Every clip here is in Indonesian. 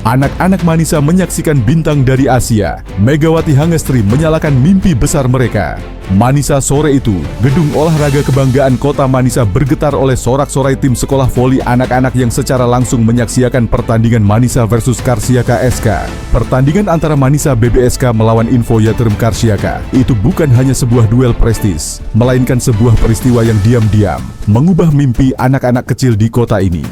Anak-anak Manisa menyaksikan bintang dari Asia. Megawati Hangestri menyalakan mimpi besar mereka. Manisa sore itu, gedung olahraga kebanggaan kota Manisa bergetar oleh sorak-sorai tim sekolah voli anak-anak yang secara langsung menyaksikan pertandingan Manisa versus Karsiaka SK. Pertandingan antara Manisa BBSK melawan Info Yaterm Karsiaka itu bukan hanya sebuah duel prestis, melainkan sebuah peristiwa yang diam-diam mengubah mimpi anak-anak kecil di kota ini.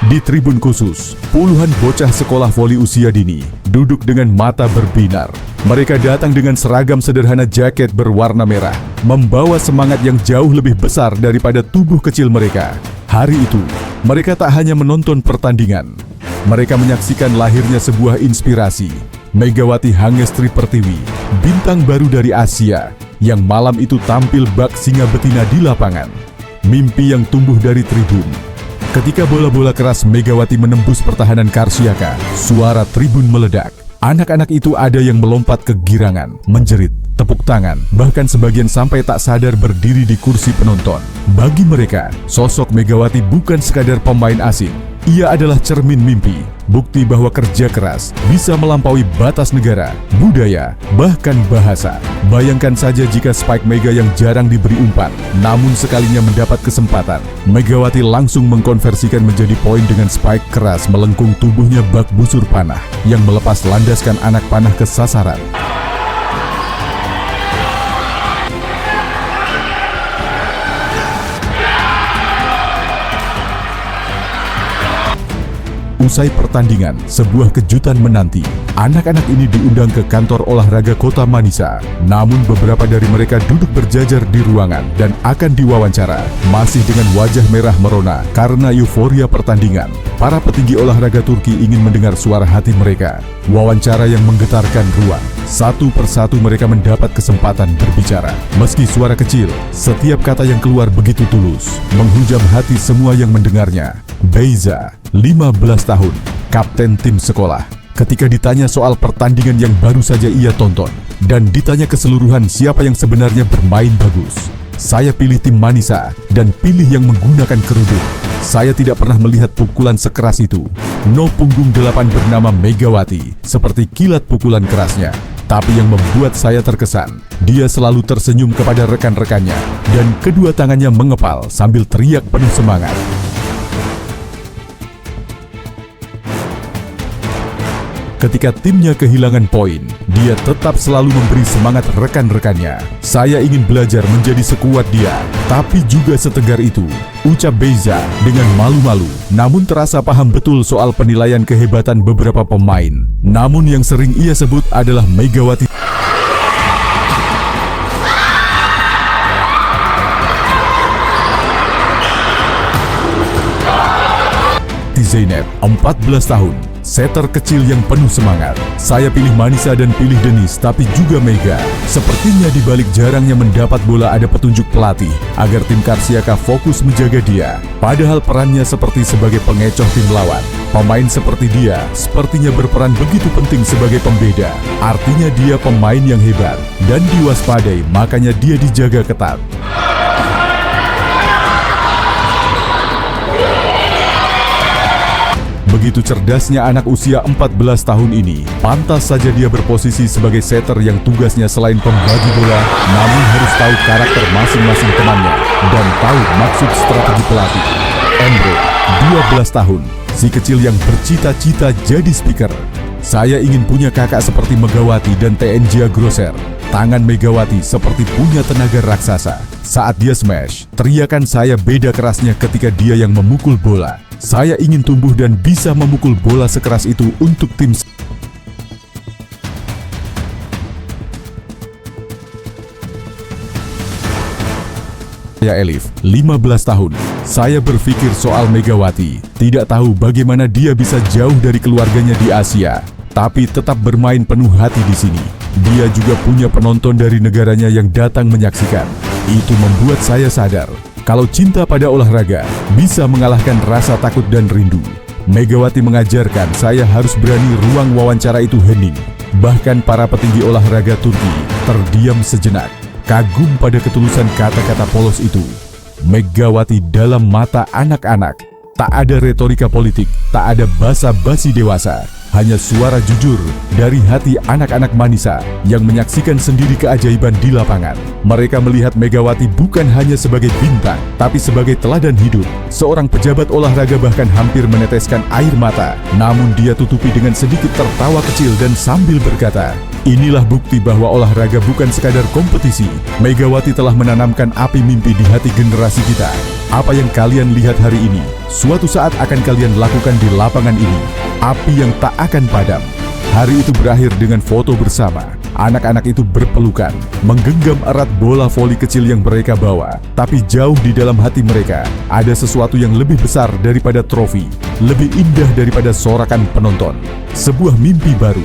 Di tribun khusus, puluhan bocah sekolah voli usia dini duduk dengan mata berbinar. Mereka datang dengan seragam sederhana jaket berwarna merah, membawa semangat yang jauh lebih besar daripada tubuh kecil mereka. Hari itu, mereka tak hanya menonton pertandingan, mereka menyaksikan lahirnya sebuah inspirasi. Megawati Hangestri Pertiwi, bintang baru dari Asia, yang malam itu tampil bak singa betina di lapangan. Mimpi yang tumbuh dari tribun. Ketika bola-bola keras Megawati menembus pertahanan Karsiaka, suara tribun meledak. Anak-anak itu ada yang melompat kegirangan, menjerit, tepuk tangan, bahkan sebagian sampai tak sadar berdiri di kursi penonton. Bagi mereka, sosok Megawati bukan sekadar pemain asing. Ia adalah cermin mimpi, bukti bahwa kerja keras bisa melampaui batas negara, budaya, bahkan bahasa. Bayangkan saja jika Spike Mega yang jarang diberi umpan, namun sekalinya mendapat kesempatan, Megawati langsung mengkonversikan menjadi poin dengan spike keras melengkung tubuhnya bak busur panah yang melepas landaskan anak panah ke sasaran. Usai pertandingan, sebuah kejutan menanti. Anak-anak ini diundang ke kantor olahraga kota Manisa. Namun beberapa dari mereka duduk berjajar di ruangan dan akan diwawancara. Masih dengan wajah merah merona karena euforia pertandingan. Para petinggi olahraga Turki ingin mendengar suara hati mereka. Wawancara yang menggetarkan ruang. Satu persatu mereka mendapat kesempatan berbicara. Meski suara kecil, setiap kata yang keluar begitu tulus, menghujam hati semua yang mendengarnya. Beiza, 15 tahun, kapten tim sekolah. Ketika ditanya soal pertandingan yang baru saja ia tonton, dan ditanya keseluruhan siapa yang sebenarnya bermain bagus, saya pilih tim Manisa dan pilih yang menggunakan kerudung. Saya tidak pernah melihat pukulan sekeras itu. No punggung 8 bernama Megawati, seperti kilat pukulan kerasnya. Tapi yang membuat saya terkesan, dia selalu tersenyum kepada rekan-rekannya, dan kedua tangannya mengepal sambil teriak penuh semangat. Ketika timnya kehilangan poin, dia tetap selalu memberi semangat rekan-rekannya. Saya ingin belajar menjadi sekuat dia, tapi juga setegar itu, ucap Beiza dengan malu-malu, namun terasa paham betul soal penilaian kehebatan beberapa pemain. Namun yang sering ia sebut adalah Megawati Zainab, 14 tahun. Setter kecil yang penuh semangat. Saya pilih Manisa dan pilih Denis, tapi juga Mega. Sepertinya di balik jarangnya mendapat bola ada petunjuk pelatih agar tim Karsiaka fokus menjaga dia. Padahal perannya seperti sebagai pengecoh tim lawan. Pemain seperti dia sepertinya berperan begitu penting sebagai pembeda. Artinya dia pemain yang hebat dan diwaspadai, makanya dia dijaga ketat. Begitu cerdasnya anak usia 14 tahun ini, pantas saja dia berposisi sebagai setter yang tugasnya selain pembagi bola, namun harus tahu karakter masing-masing temannya dan tahu maksud strategi pelatih. Emre, 12 tahun, si kecil yang bercita-cita jadi speaker. Saya ingin punya kakak seperti Megawati dan TNJ Grosser. Tangan Megawati seperti punya tenaga raksasa. Saat dia smash, teriakan saya beda kerasnya ketika dia yang memukul bola. Saya ingin tumbuh dan bisa memukul bola sekeras itu untuk tim. Saya Elif, 15 tahun. Saya berpikir soal Megawati. Tidak tahu bagaimana dia bisa jauh dari keluarganya di Asia, tapi tetap bermain penuh hati di sini. Dia juga punya penonton dari negaranya yang datang menyaksikan. Itu membuat saya sadar kalau cinta pada olahraga bisa mengalahkan rasa takut dan rindu. Megawati mengajarkan saya harus berani. Ruang wawancara itu hening. Bahkan para petinggi olahraga Turki terdiam sejenak, kagum pada ketulusan kata-kata polos itu. Megawati dalam mata anak-anak. Tak ada retorika politik, tak ada basa-basi dewasa. Hanya suara jujur dari hati anak-anak Manisa yang menyaksikan sendiri keajaiban di lapangan. Mereka melihat Megawati bukan hanya sebagai bintang, tapi sebagai teladan hidup. Seorang pejabat olahraga bahkan hampir meneteskan air mata, namun dia tutupi dengan sedikit tertawa kecil dan sambil berkata, "Inilah bukti bahwa olahraga bukan sekadar kompetisi. Megawati telah menanamkan api mimpi di hati generasi kita. Apa yang kalian lihat hari ini, suatu saat akan kalian lakukan di lapangan ini. Api yang tak akan padam." Hari itu berakhir dengan foto bersama. Anak-anak itu berpelukan, menggenggam erat bola voli kecil yang mereka bawa. Tapi jauh di dalam hati mereka, ada sesuatu yang lebih besar daripada trofi, lebih indah daripada sorakan penonton. Sebuah mimpi baru.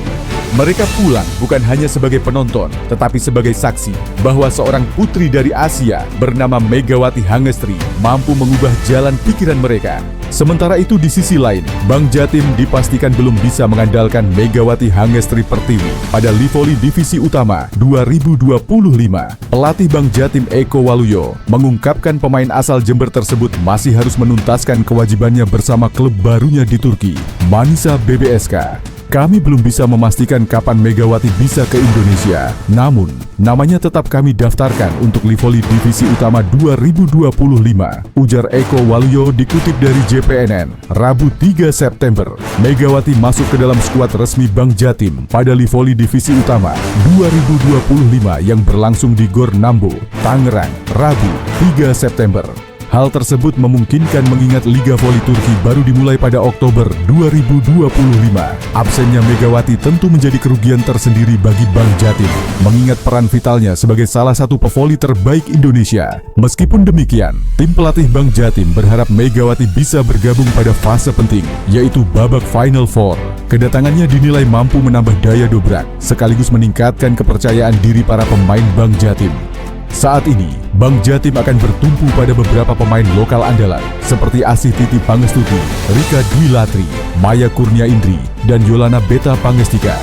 Mereka pulang bukan hanya sebagai penonton, tetapi sebagai saksi bahwa seorang putri dari Asia bernama Megawati Hangestri mampu mengubah jalan pikiran mereka. Sementara itu di sisi lain, Bank Jatim dipastikan belum bisa mengandalkan Megawati Hangestri Pertiwi pada Livoli Divisi Utama 2025. Pelatih Bank Jatim Eko Waluyo mengungkapkan pemain asal Jember tersebut masih harus menuntaskan kewajibannya bersama klub barunya di Turki, Manisa BBSK. "Kami belum bisa memastikan kapan Megawati bisa ke Indonesia. Namun, namanya tetap kami daftarkan untuk Livoli Divisi Utama 2025, ujar Eko Waluyo dikutip dari JPNN, Rabu 3 September. Megawati masuk ke dalam skuad resmi Bank Jatim pada Livoli Divisi Utama 2025 yang berlangsung di Gor Nambo, Tangerang, Rabu 3 September. Hal tersebut memungkinkan mengingat Liga Voli Turki baru dimulai pada Oktober 2025. Absennya Megawati tentu menjadi kerugian tersendiri bagi Bank Jatim, mengingat peran vitalnya sebagai salah satu pevoli terbaik Indonesia. Meskipun demikian, tim pelatih Bank Jatim berharap Megawati bisa bergabung pada fase penting, yaitu babak Final Four. Kedatangannya dinilai mampu menambah daya dobrak, sekaligus meningkatkan kepercayaan diri para pemain Bank Jatim. Saat ini, Bank Jatim akan bertumpu pada beberapa pemain lokal andalan seperti Asih Titi Pangestuti, Rika Dwi Latri, Maya Kurnia Indri, dan Yolana Beta Pangestika.